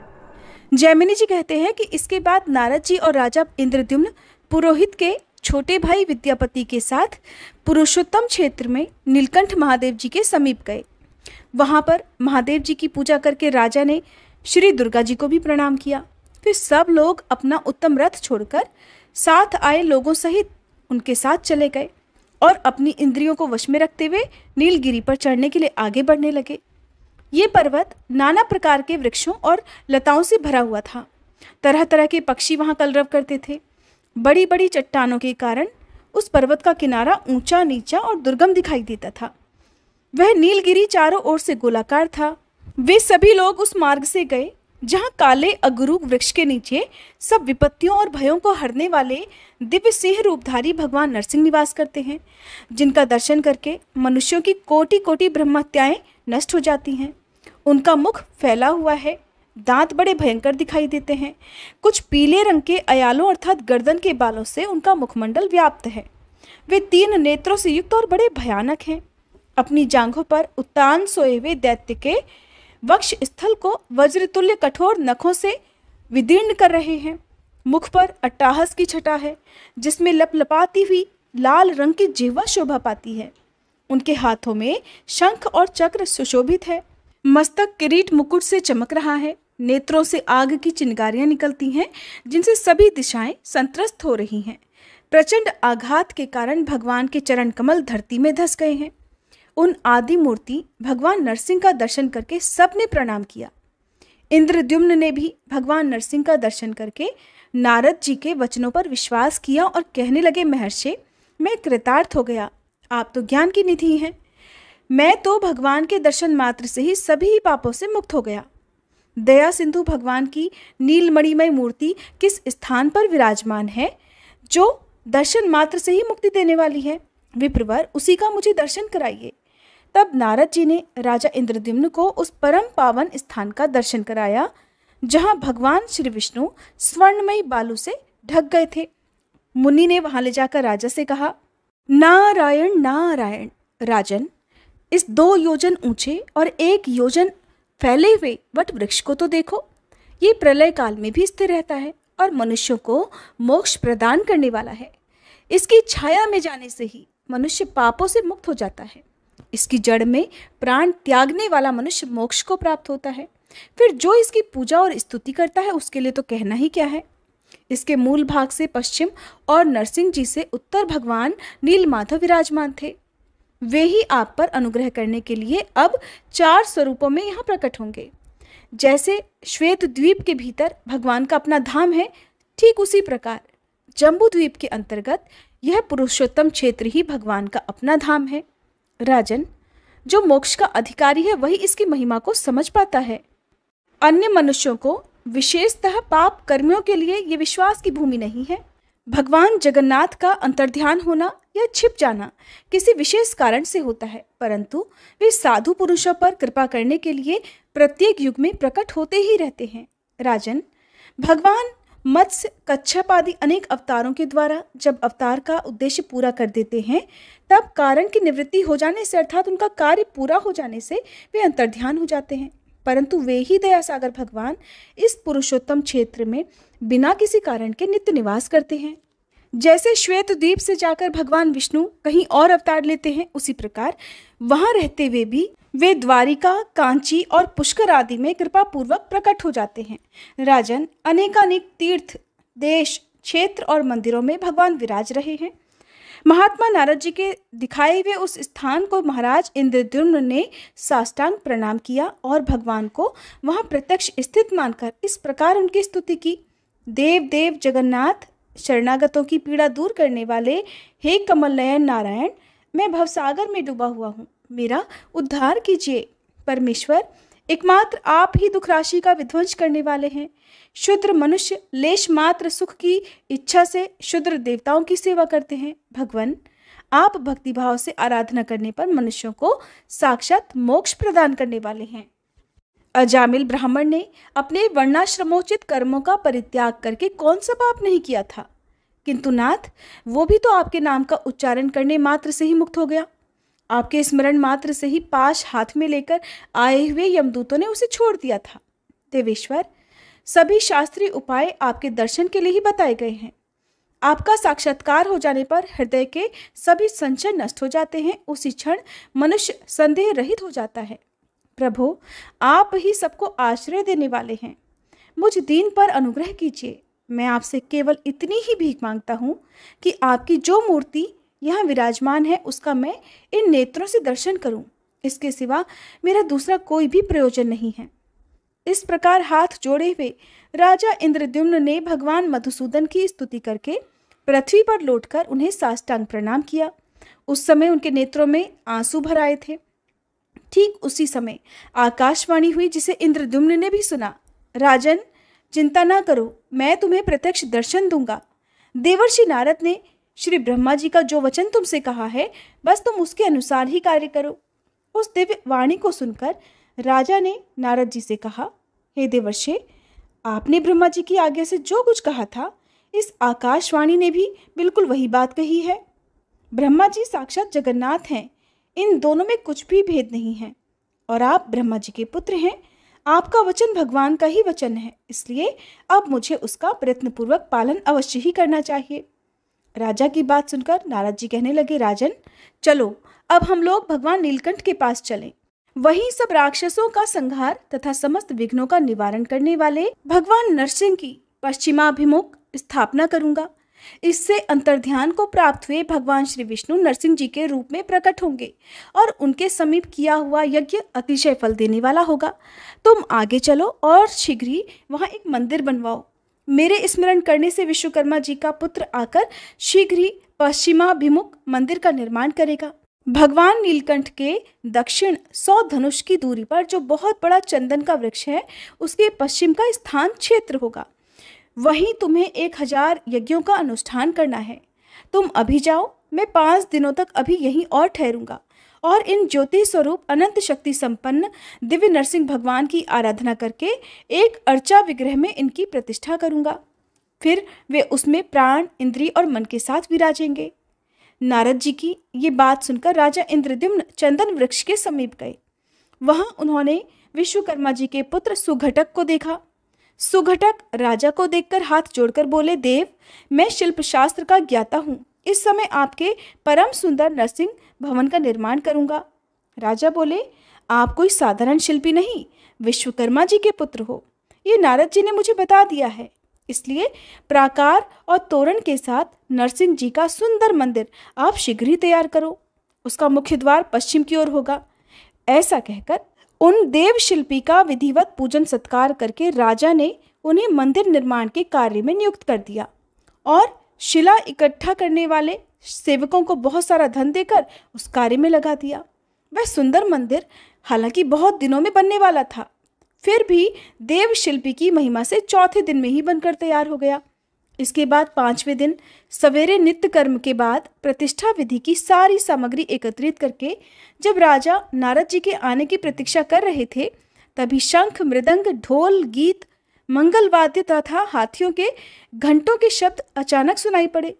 जैमिनी जी कहते हैं कि इसके बाद नारद जी और राजा इंद्रद्युम्न पुरोहित के छोटे भाई विद्यापति के साथ पुरुषोत्तम क्षेत्र में नीलकंठ महादेव जी के समीप गए। वहां पर महादेव जी की पूजा करके राजा ने श्री दुर्गा जी को भी प्रणाम किया। फिर सब लोग अपना उत्तम रथ छोड़कर साथ आए लोगों सहित उनके साथ चले गए और अपनी इंद्रियों को वश में रखते हुए नीलगिरी पर चढ़ने के लिए आगे बढ़ने लगे। ये पर्वत नाना प्रकार के वृक्षों और लताओं से भरा हुआ था। तरह तरह के पक्षी वहां कलरव करते थे। बड़ी बड़ी चट्टानों के कारण उस पर्वत का किनारा ऊंचा नीचा और दुर्गम दिखाई देता था। वह नीलगिरी चारों ओर से गोलाकार था। वे सभी लोग उस मार्ग से गए जहाँ काले अगरू वृक्ष के नीचे सब विपत्तियों और भयों को हरने वाले दिव्य सिंह रूपधारी भगवान नरसिंह निवास करते हैं, जिनका दर्शन करके मनुष्यों की कोटि कोटि ब्रह्महत्याएं नष्ट हो जाती हैं। उनका मुख फैला हुआ है, दांत बड़े भयंकर दिखाई देते हैं। कुछ पीले रंग के अयालों अर्थात गर्दन के बालों से उनका मुखमंडल व्याप्त है। वे 3 नेत्रों से युक्त और बड़े भयानक हैं। अपनी जांघों पर उत्तान सोए हुए दैत्य के वक्ष स्थल को वज्रतुल्य कठोर नखों से विदीर्ण कर रहे हैं। मुख पर अट्टाहस की छटा है, जिसमें लपलपाती हुई लाल रंग की जिह्वा शोभा पाती है। उनके हाथों में शंख और चक्र सुशोभित है। मस्तक किरीट मुकुट से चमक रहा है। नेत्रों से आग की चिंगारियां निकलती हैं, जिनसे सभी दिशाएं संत्रस्त हो रही हैं। प्रचंड आघात के कारण भगवान के चरण कमल धरती में धंस गए हैं। उन आदि मूर्ति भगवान नरसिंह का दर्शन करके सबने प्रणाम किया। इंद्रद्युम्न ने भी भगवान नरसिंह का दर्शन करके नारद जी के वचनों पर विश्वास किया और कहने लगे, महर्षि, मैं कृतार्थ हो गया। आप तो ज्ञान की निधि हैं। मैं तो भगवान के दर्शन मात्र से ही सभी पापों से मुक्त हो गया। दया सिंधु भगवान की नीलमणिमय मूर्ति किस स्थान पर विराजमान है जो दर्शन मात्र से ही मुक्ति देने वाली है? विप्रवर, उसी का मुझे दर्शन कराइए। तब नारद जी ने राजा इंद्रद्युम्न को उस परम पावन स्थान का दर्शन कराया जहां भगवान श्री विष्णु स्वर्णमयी बालू से ढक गए थे। मुनि ने वहां ले जाकर राजा से कहा, नारायण नारायण राजन, इस 2 योजन ऊंचे और 1 योजन फैले हुए वट वृक्ष को तो देखो। ये प्रलय काल में भी स्थिर रहता है और मनुष्यों को मोक्ष प्रदान करने वाला है। इसकी छाया में जाने से ही मनुष्य पापों से मुक्त हो जाता है। इसकी जड़ में प्राण त्यागने वाला मनुष्य मोक्ष को प्राप्त होता है। फिर जो इसकी पूजा और स्तुति करता है उसके लिए तो कहना ही क्या है। इसके मूल भाग से पश्चिम और नरसिंह जी से उत्तर भगवान नीलमाधव विराजमान थे। वे ही आप पर अनुग्रह करने के लिए अब 4 स्वरूपों में यहाँ प्रकट होंगे। जैसे श्वेत द्वीप के भीतर भगवान का अपना धाम है, ठीक उसी प्रकार जम्बू द्वीप के अंतर्गत यह पुरुषोत्तम क्षेत्र ही भगवान का अपना धाम है। राजन, जो मोक्ष का अधिकारी है वही इसकी महिमा को समझ पाता है। अन्य मनुष्यों को विशेषतः पाप कर्मियों के लिए ये विश्वास की भूमि नहीं है। भगवान जगन्नाथ का अंतर्ध्यान होना या छिप जाना किसी विशेष कारण से होता है, परंतु वे साधु पुरुषों पर कृपा करने के लिए प्रत्येक युग में प्रकट होते ही रहते हैं। राजन, भगवान मत्स्य, कच्छप आदि अनेक अवतारों के द्वारा जब अवतार का उद्देश्य पूरा कर देते हैं, तब कारण की निवृत्ति हो जाने से अर्थात उनका कार्य पूरा हो जाने से वे अंतर्ध्यान हो जाते हैं। परंतु वे ही दया सागर भगवान इस पुरुषोत्तम क्षेत्र में बिना किसी कारण के नित्य निवास करते हैं। जैसे श्वेत द्वीप से जाकर भगवान विष्णु कहीं और अवतार लेते हैं, उसी प्रकार वहां रहते हुए भी वे द्वारिका, कांची और पुष्कर आदि में कृपा पूर्वक प्रकट हो जाते हैं। राजन, अनेकानेक तीर्थ, देश, क्षेत्र और मंदिरों में भगवान विराज रहे हैं। महात्मा नारद जी के दिखाए हुए उस स्थान को महाराज इंद्रद्युम्न ने साष्टांग प्रणाम किया और भगवान को वहां प्रत्यक्ष स्थित मानकर इस प्रकार उनकी स्तुति की, देव देव जगन्नाथ, शरणागतों की पीड़ा दूर करने वाले हे कमल नयन नारायण, मैं भवसागर में डूबा हुआ हूँ, मेरा उद्धार कीजिए। परमेश्वर, एकमात्र आप ही दुख राशि का विध्वंस करने वाले हैं। शूद्र मनुष्य लेश मात्र सुख की इच्छा से शूद्र देवताओं की सेवा करते हैं। भगवान, आप भक्तिभाव से आराधना करने पर मनुष्यों को साक्षात मोक्ष प्रदान करने वाले हैं। अजामिल ब्राह्मण ने अपने वर्णाश्रमोचित कर्मों का परित्याग करके कौन सा पाप नहीं किया था, किंतु नाथ, वो भी तो आपके नाम का उच्चारण करने मात्र से ही मुक्त हो गया। आपके स्मरण मात्र से ही पाश हाथ में लेकर आए हुए यमदूतों ने उसे छोड़ दिया था। देवेश्वर, सभी शास्त्रीय उपाय आपके दर्शन के लिए ही बताए गए हैं। आपका साक्षात्कार हो जाने पर हृदय के सभी संशय नष्ट हो जाते हैं। उसी क्षण मनुष्य संदेह रहित हो जाता है। प्रभु, आप ही सबको आश्रय देने वाले हैं। मुझ दीन पर अनुग्रह कीजिए। मैं आपसे केवल इतनी ही भीख मांगता हूँ कि आपकी जो मूर्ति यहाँ विराजमान है उसका मैं इन नेत्रों से दर्शन करूँ। इसके सिवा मेरा दूसरा कोई भी प्रयोजन नहीं है। इस प्रकार हाथ जोड़े हुए राजा इंद्रद्युम्न ने भगवान मधुसूदन की स्तुति करके पृथ्वी पर लौटकर उन्हें साष्टांग प्रणाम किया। उस समय उनके नेत्रों में आंसू भर आए थे। ठीक उसी समय आकाशवाणी हुई, जिसे इंद्रद्युम्न ने भी सुना। राजन, चिंता ना करो, मैं तुम्हें प्रत्यक्ष दर्शन दूंगा। देवर्षि नारद ने श्री ब्रह्मा जी का जो वचन तुमसे कहा है, बस तुम उसके अनुसार ही कार्य करो। उस दिव्य वाणी को सुनकर राजा ने नारद जी से कहा, हे देवर्षि, आपने ब्रह्मा जी की आज्ञा से जो कुछ कहा था, इस आकाशवाणी ने भी बिल्कुल वही बात कही है। ब्रह्मा जी साक्षात जगन्नाथ हैं, इन दोनों में कुछ भी भेद नहीं है। और आप ब्रह्मा जी के पुत्र हैं। आपका वचन भगवान का ही वचन है, इसलिए अब मुझे उसका प्रयत्नपूर्वक पालन अवश्य ही करना चाहिए। राजा की बात सुनकर नारद जी कहने लगे, राजन, चलो अब हम लोग भगवान नीलकंठ के पास चलें। वहीं सब राक्षसों का संहार तथा समस्त विघ्नों का निवारण करने वाले भगवान नरसिंह की पश्चिमाभिमुख स्थापना करूंगा। इससे अंतर्ध्यान को प्राप्त हुए भगवान श्री विष्णु नरसिंह जी के रूप में प्रकट होंगे और उनके समीप किया हुआ यज्ञ अतिशय फल देने वाला होगा। तुम आगे चलो और शीघ्र ही वहां एक मंदिर बनवाओ। मेरे स्मरण करने से विश्वकर्मा जी का पुत्र आकर शीघ्र ही पश्चिमाभिमुख मंदिर का निर्माण करेगा। भगवान नीलकंठ के दक्षिण 100 धनुष की दूरी पर जो बहुत बड़ा चंदन का वृक्ष है, उसके पश्चिम का स्थान क्षेत्र होगा। वहीं तुम्हें 1000 यज्ञों का अनुष्ठान करना है। तुम अभी जाओ, मैं 5 दिनों तक अभी यहीं और ठहरूंगा और इन ज्योति स्वरूप अनंत शक्ति संपन्न दिव्य नरसिंह भगवान की आराधना करके एक अर्चा विग्रह में इनकी प्रतिष्ठा करूंगा। फिर वे उसमें प्राण, इंद्रिय और मन के साथ विराजेंगे। नारद जी की ये बात सुनकर राजा इंद्रद्युम्न चंदन वृक्ष के समीप गए। वहां उन्होंने विश्वकर्मा जी के पुत्र सुघटक को देखा। सुघटक राजा को देखकर हाथ जोड़कर बोले, देव, मैं शिल्प शास्त्र का ज्ञाता हूँ। इस समय आपके परम सुंदर नरसिंह भवन का निर्माण करूंगा। राजा बोले, आप कोई साधारण शिल्पी नहीं, विश्वकर्मा जी के पुत्र हो। ये नारद जी ने मुझे बता दिया है। इसलिए प्राकार और तोरण के साथ नरसिंह जी का सुंदर मंदिर आप शीघ्र ही तैयार करो। उसका मुख्य द्वार पश्चिम की ओर होगा। ऐसा कहकर उन देव शिल्पी का विधिवत पूजन सत्कार करके राजा ने उन्हें मंदिर निर्माण के कार्य में नियुक्त कर दिया और शिला इकट्ठा करने वाले सेवकों को बहुत सारा धन देकर उस कार्य में लगा दिया। वह सुंदर मंदिर हालांकि बहुत दिनों में बनने वाला था, फिर भी देव शिल्पी की महिमा से चौथे दिन में ही बनकर तैयार हो गया। इसके बाद 5वें दिन सवेरे नित्य कर्म के बाद प्रतिष्ठा विधि की सारी सामग्री एकत्रित करके जब राजा नारद जी के आने की प्रतीक्षा कर रहे थे, तभी शंख, मृदंग, ढोल, गीत, मंगल वाद्य तथा हाथियों के घंटों के शब्द अचानक सुनाई पड़े।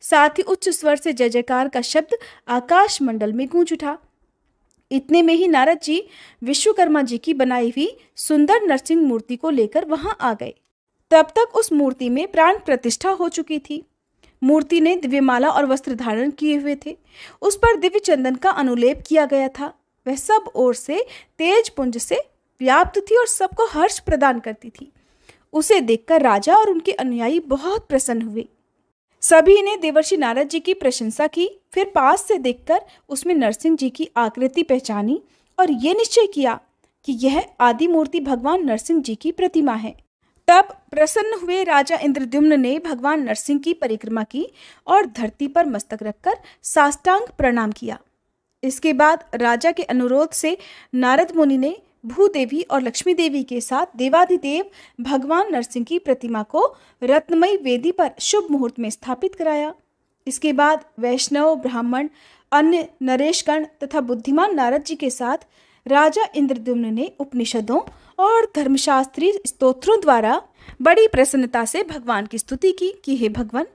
साथ ही उच्च स्वर से जय जयकार का शब्द आकाश मंडल में गूंज उठा। इतने में ही नारद जी विश्वकर्मा जी की बनाई हुई सुंदर नरसिंह मूर्ति को लेकर वहां आ गए। तब तक उस मूर्ति में प्राण प्रतिष्ठा हो चुकी थी। मूर्ति ने दिव्यमाला और वस्त्र धारण किए हुए थे। उस पर दिव्य चंदन का अनुलेप किया गया था। वह सब ओर से तेज पुंज से व्याप्त थी और सबको हर्ष प्रदान करती थी। उसे देखकर राजा और उनके अनुयायी बहुत प्रसन्न हुए। सभी ने देवर्षि नारद जी की प्रशंसा की। फिर पास से देखकर उसमें नरसिंह जी की आकृति पहचानी और ये निश्चय किया कि यह आदि मूर्ति भगवान नरसिंह जी की प्रतिमा है। तब प्रसन्न हुए राजा इंद्रद्युम्न ने भगवान नरसिंह की परिक्रमा की और धरती पर मस्तक रखकर साष्टांग प्रणाम किया। इसके बाद राजा के अनुरोध से नारद मुनि ने भूदेवी और लक्ष्मी देवी के साथ देवाधिदेव भगवान नरसिंह की प्रतिमा को रत्नमयी वेदी पर शुभ मुहूर्त में स्थापित कराया। इसके बाद वैष्णव, ब्राह्मण, अन्य नरेशगण तथा बुद्धिमान नारद जी के साथ राजा इंद्रद्युम्न ने उपनिषदों और धर्मशास्त्री स्तोत्रों द्वारा बड़ी प्रसन्नता से भगवान की स्तुति की कि हे भगवान,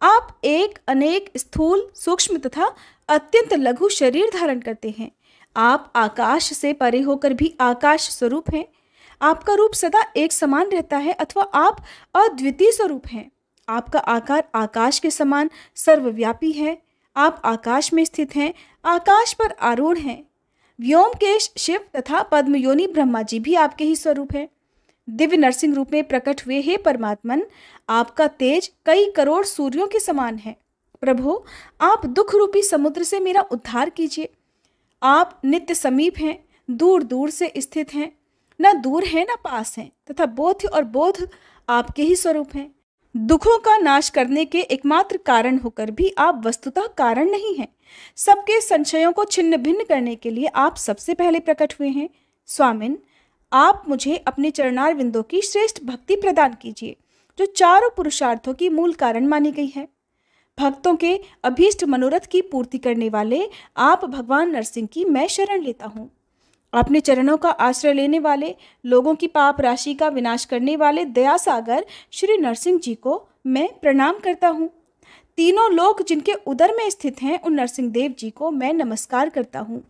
आप एक अनेक स्थूल, सूक्ष्म तथा अत्यंत लघु शरीर धारण करते हैं। आप आकाश से परे होकर भी आकाश स्वरूप हैं। आपका रूप सदा एक समान रहता है अथवा आप अद्वितीय स्वरूप हैं। आपका आकार आकाश के समान सर्वव्यापी है। आप आकाश में स्थित हैं, आकाश पर आरूढ़ हैं। व्योमकेश शिव तथा पद्मयोनि ब्रह्मा जी भी आपके ही स्वरूप हैं। दिव्य नरसिंह रूप में प्रकट हुए हे परमात्मन, आपका तेज कई करोड़ सूर्यों के समान है। प्रभु, आप दुख रूपी समुद्र से मेरा उद्धार कीजिए। आप नित्य समीप हैं, दूर दूर से स्थित हैं, न दूर हैं न पास हैं, तथा बोध्य और बोध आपके ही स्वरूप हैं। दुखों का नाश करने के एकमात्र कारण होकर भी आप वस्तुतः कारण नहीं हैं। सबके संशयों को छिन्न भिन्न करने के लिए आप सबसे पहले प्रकट हुए हैं। स्वामिन, आप मुझे अपने चरणार विंदों की श्रेष्ठ भक्ति प्रदान कीजिए, जो चारों पुरुषार्थों की मूल कारण मानी गई है। भक्तों के अभीष्ट मनोरथ की पूर्ति करने वाले आप भगवान नरसिंह की मैं शरण लेता हूँ। अपने चरणों का आश्रय लेने वाले, लोगों की पाप राशि का विनाश करने वाले दया सागर श्री नरसिंह जी को मैं प्रणाम करता हूँ। तीनों लोक जिनके उदर में स्थित हैं, उन नरसिंह देव जी को मैं नमस्कार करता हूँ।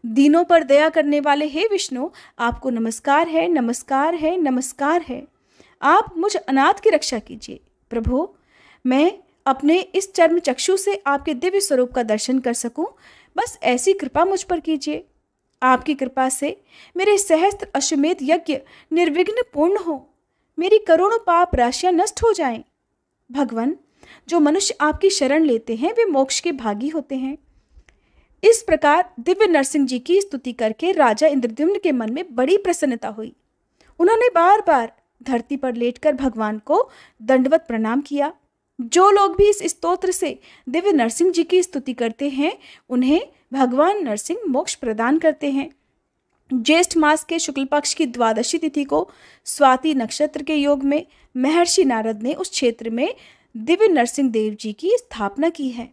दीनों पर दया करने वाले हे विष्णु, आपको नमस्कार है, नमस्कार है, नमस्कार है। आप मुझ अनाथ की रक्षा कीजिए। प्रभु, मैं अपने इस चर्म चक्षु से आपके दिव्य स्वरूप का दर्शन कर सकूं, बस ऐसी कृपा मुझ पर कीजिए। आपकी कृपा से मेरे सहस्त्र अश्वमेध यज्ञ निर्विघ्न पूर्ण हो, मेरी करोड़ों पाप राशियां नष्ट हो जाएं। भगवान, जो मनुष्य आपकी शरण लेते हैं वे मोक्ष के भागी होते हैं। इस प्रकार दिव्य नरसिंह जी की स्तुति करके राजा इंद्रद्युम्न के मन में बड़ी प्रसन्नता हुई। उन्होंने बार बार धरती पर लेटकर भगवान को दंडवत प्रणाम किया। जो लोग भी इस स्तोत्र से दिव्य नरसिंह जी की स्तुति करते हैं, उन्हें भगवान नरसिंह मोक्ष प्रदान करते हैं। ज्येष्ठ मास के शुक्ल पक्ष की द्वादशी तिथि को स्वाति नक्षत्र के योग में महर्षि नारद ने उस क्षेत्र में दिव्य नरसिंह देव जी की स्थापना की है।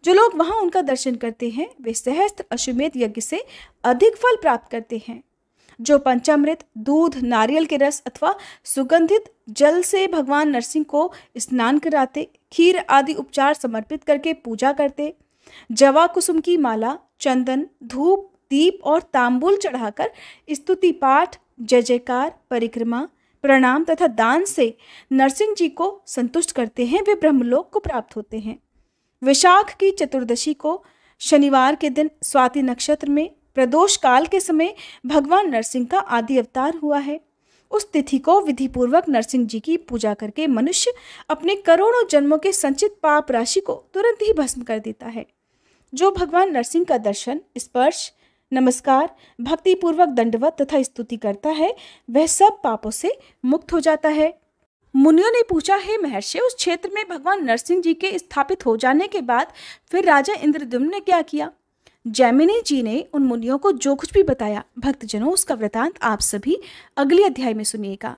जो लोग वहां उनका दर्शन करते हैं, वे सहस्त्र अश्वमेध यज्ञ से अधिक फल प्राप्त करते हैं। जो पंचामृत, दूध, नारियल के रस अथवा सुगंधित जल से भगवान नरसिंह को स्नान कराते, खीर आदि उपचार समर्पित करके पूजा करते, जवा कुसुम की माला, चंदन, धूप, दीप और तांबूल चढ़ाकर स्तुति पाठ, जय जयकार, परिक्रमा, प्रणाम तथा दान से नरसिंह जी को संतुष्ट करते हैं, वे ब्रह्मलोक को प्राप्त होते हैं। वैशाख की चतुर्दशी को शनिवार के दिन स्वाति नक्षत्र में प्रदोष काल के समय भगवान नरसिंह का आदि अवतार हुआ है। उस तिथि को विधि पूर्वक नरसिंह जी की पूजा करके मनुष्य अपने करोड़ों जन्मों के संचित पाप राशि को तुरंत ही भस्म कर देता है। जो भगवान नरसिंह का दर्शन, स्पर्श, नमस्कार, भक्ति पूर्वक दंडवत तथा स्तुति करता है, वह सब पापों से मुक्त हो जाता है। मुनियों ने पूछा, हे महर्षि, उस क्षेत्र में भगवान नरसिंह जी के स्थापित हो जाने के बाद फिर राजा इंद्रद्युम्न ने क्या किया? जैमिनी जी ने उन मुनियों को जो कुछ भी बताया, भक्तजनों, उसका वृतांत आप सभी अगले अध्याय में सुनिएगा।